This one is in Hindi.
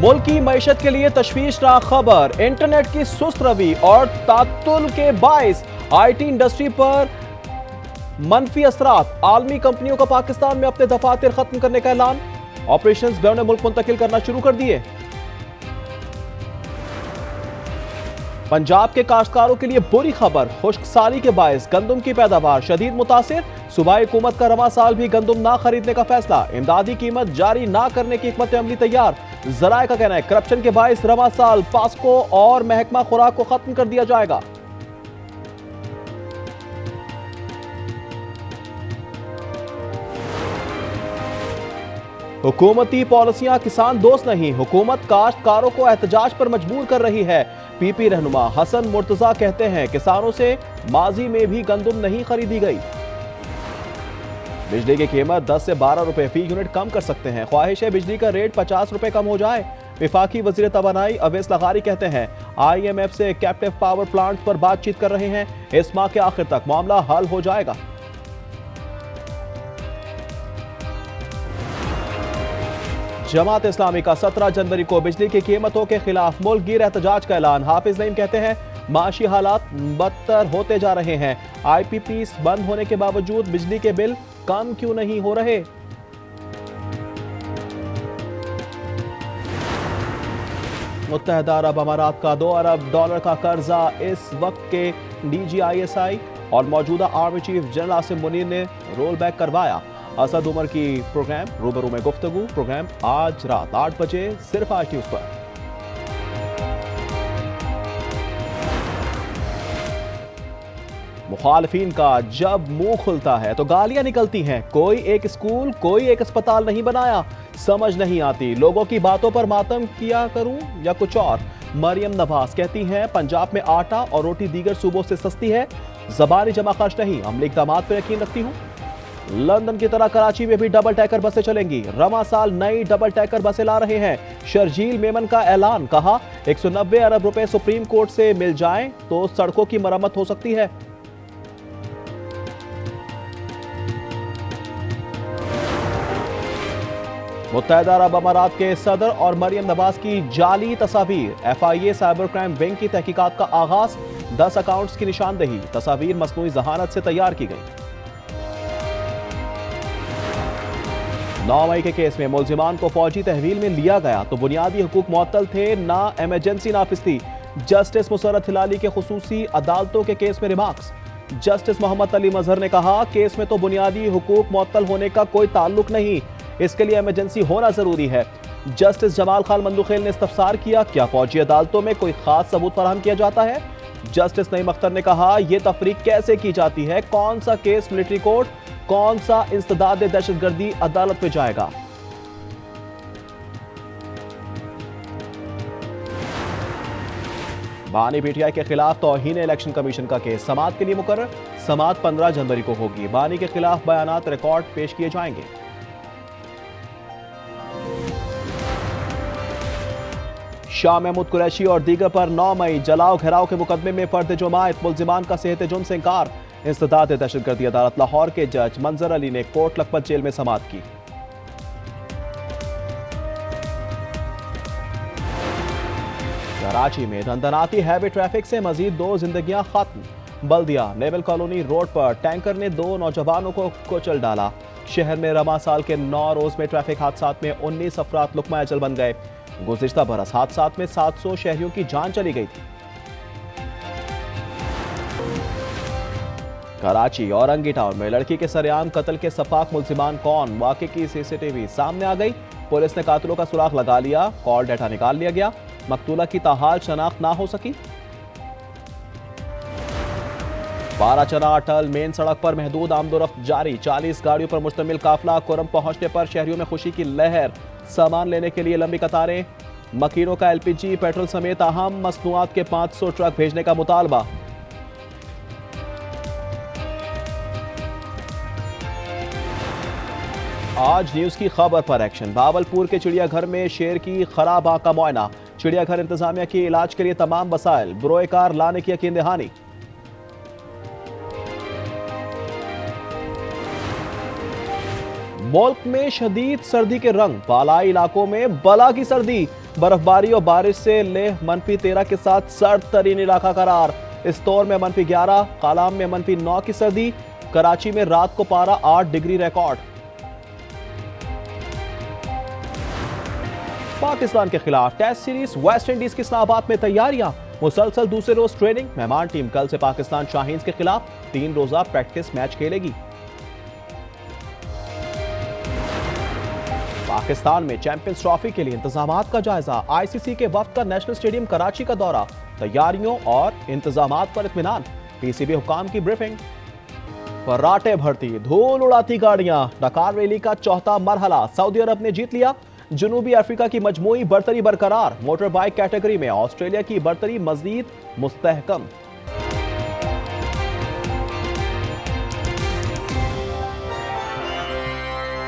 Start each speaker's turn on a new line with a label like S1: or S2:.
S1: मुल्क की मईशत के लिए तशवीशनाक खबर, इंटरनेट की सुस्त रवि और तातुल के बाइस आईटी इंडस्ट्री पर मनफी असरात। आलमी कंपनियों का पाकिस्तान में अपने दफातर खत्म करने का ऐलान। ऑपरेशंस बैरून मुल्क मुंतकिल करना शुरू कर दिए। पंजाब के काश्तकारों के लिए बुरी खबर, खुश्कसाली के बायस गंदम की पैदावार शदीद मुतासिर। सूबाई हुकूमत का रवा साल भी गंदम ना खरीदने का फैसला, इमदादी कीमत जारी ना करने की हिकमत अमली तैयार। जराए का कहना है करप्शन के बायस रवा साल पास्को और महकमा खुराक को खत्म कर दिया जाएगा। हुकूमती पॉलिसियां किसान दोस्त नहीं, हुकूमत काश्तकारों को एहतजाज पर मजबूर कर रही है। पीपी रहनुमा हसन मुर्तजा कहते हैं किसानों से माजी में भी गंदम नहीं खरीदी गई। बिजली की कीमत 10 से 12 रुपए फी यूनिट कम कर सकते हैं, ख्वाहिश है बिजली का रेट 50 रुपए कम हो जाए। विफाकी वजीर तवानाई अवैस लगारी कहते हैं IMF से कैप्टिव पावर प्लांट पर बातचीत कर रहे हैं, इस माह के आखिर तक मामला हल हो जाएगा। जमात इस्लामी का 17 जनवरी को बिजली की कीमतों के खिलाफ मुल्क गिर एहतजाज का ऐलान। हाफिज नईम कहते हैं माशी हालात बदतर होते जा रहे हैं, IPPs बंद होने के बावजूद बिजली के बिल कम क्यों नहीं हो रहे। मुत्तहदा अरब अमारात का $2 अरब का कर्जा इस वक्त के DGISI और मौजूदा army chief general Asim Munir ने रोल बैक करवाया। असद उमर की प्रोग्राम रूबरू में गुफ्तगू, प्रोग्राम आज रात 8 बजे सिर्फ आज न्यूज पर। मुखालफीन का जब मुंह खुलता है तो गालियां निकलती हैं। कोई एक स्कूल, कोई एक अस्पताल नहीं बनाया, समझ नहीं आती लोगों की बातों पर मातम किया करूं या कुछ और। मरियम नवाज कहती हैं पंजाब में आटा और रोटी दीगर सूबों से सस्ती है, जबानी जमा खर्च नहीं, अमली इक़दामात पर यकीन रखती हूं। लंदन की तरह कराची में भी डबल टैकर बसें चलेंगी, रवा साल नई डबल टैकर बसें ला रहे हैं। शर्जील मेमन का ऐलान, कहा 190 अरब रुपए सुप्रीम कोर्ट से मिल जाएं तो सड़कों की मरम्मत हो सकती है। मुत्तहदा अरब अमारात के सदर और मरियम नवाज की जाली तस्वीर, FIA साइबर क्राइम विंग की तहकीकात का आगाज, 10 अकाउंट्स की निशानदेही, तस्वीर मसनूई जहानत से तैयार की गई। 9 मई के केस में मुलजिमान को फौजी तहवील में लिया गया तो बुनियादी हुकूक मुअत्तल थे, ना इमरजेंसी नाफिज थी। जस्टिस मुसर्रत हिलाली के खुसूसी अदालतों के केस में रिमार्क्स। जस्टिस मोहम्मद अली मजहर ने कहा केस में तो बुनियादी हुकूक मुअत्तल होने का कोई ताल्लुक नहीं, इसके लिए इमरजेंसी होना जरूरी है। जस्टिस जमाल खान मंदुखेल ने इस्तफसार किया, क्या फौजी अदालतों में कोई खास सबूत फराहम किया जाता है। जस्टिस नईम अख्तर ने कहा यह तफरीक कैसे की जाती है, कौन सा केस मिलिट्री कोर्ट, कौन सा इंसदाद दहशतगर्दी अदालत में जाएगा। बानी PTI के खिलाफ तौहीन इलेक्शन कमीशन का केस समाअत के लिए मुकर्रर, समाअत 15 जनवरी को होगी। बानी के खिलाफ बयानात रिकॉर्ड पेश किए जाएंगे। शाह महमूद कुरैशी और दीगर पर 9 मई जलाओ घेराव के मुकदमे में फर्द जुमायत, मुलजिमान का सेहत जुन से इंकार। इंसदाद दहशतगर्दी अदालत लाहौर के जज मंजर अली ने कोट लखपत जेल में समाअत की। कराची में धंधनाती हैवी ट्रैफिक से मजीद 2 जिंदगियां खत्म। बल्दिया नेवल कॉलोनी रोड पर टैंकर ने 2 नौजवानों को कुचल डाला। शहर में रवा साल के 9 रोज में ट्रैफिक हादसात में 19 अफराद लुकमा अजल बन गए। गुज़िश्ता बरस हादसात में 700 शहरियों की जान चली गई थी। कराची औरंगी टाउन में लड़की के सरेआम कत्ल के सफाक मुलजिमान कौन, वाकई की CCTV सामने आ गई। पुलिस ने कातिलों का सुराग लगा लिया, कॉल डेटा निकाल लिया गया, मकतूला की ताहाल शनाख्त ना हो सकी। बाराचना अटल मेन सड़क पर महदूद आमदोरफ्त जारी, 40 गाड़ियों पर मुश्तमिल काफिला कुरम पहुंचने पर शहरियों में खुशी की लहर। सामान लेने के लिए लंबी कतारें, मकीनों का LPG पेट्रोल समेत अहम मसनूआत के 500 ट्रक भेजने का मुतालबा। आज न्यूज की खबर पर एक्शन, भावलपुर के चिड़ियाघर में शेर की खराब आंख का मुआयना, चिड़ियाघर इंतजामिया की इलाज के लिए तमाम वसाइल, बुरोए कार लाने की यकीन दहानी। मुल्क में शदीद सर्दी के रंग, बालाई इलाकों में बला की सर्दी, बर्फबारी और बारिश से लेह -13 के साथ सर्द तरीन इलाका करार। इस दौर में -11, कालाम में -9 की सर्दी। कराची में रात को पारा 8 डिग्री रिकॉर्ड। पाकिस्तान के खिलाफ टेस्ट सीरीज वेस्ट इंडीज की इस्लामाबाद में तैयारियां। मुसलसल दूसरे रोज ट्रेनिंग। मेहमान टीम कल से पाकिस्तान शाहीन्स के खिलाफ 3 रोजा प्रैक्टिस मैच खेलेगी। पाकिस्तान में चैंपियंस ट्रॉफी के लिए इंतजामात का जायजा। आईसीसी के वफ्द का नेशनल स्टेडियम कराची का दौरा। तैयारियों और इंतजामात पर इत्मीनान। पीसीबी हुकाम की ब्रीफिंग। फर्राटे भरती, धूल उड़ाती गाड़ियां। डकार रैली का चौथा मरहला सऊदी अरब ने जीत लिया। जनूबी अफ्रीका की मजमूई बरतरी बरकरार। मोटर बाइक कैटेगरी में ऑस्ट्रेलिया की बरतरी मजीद मुस्तहकम।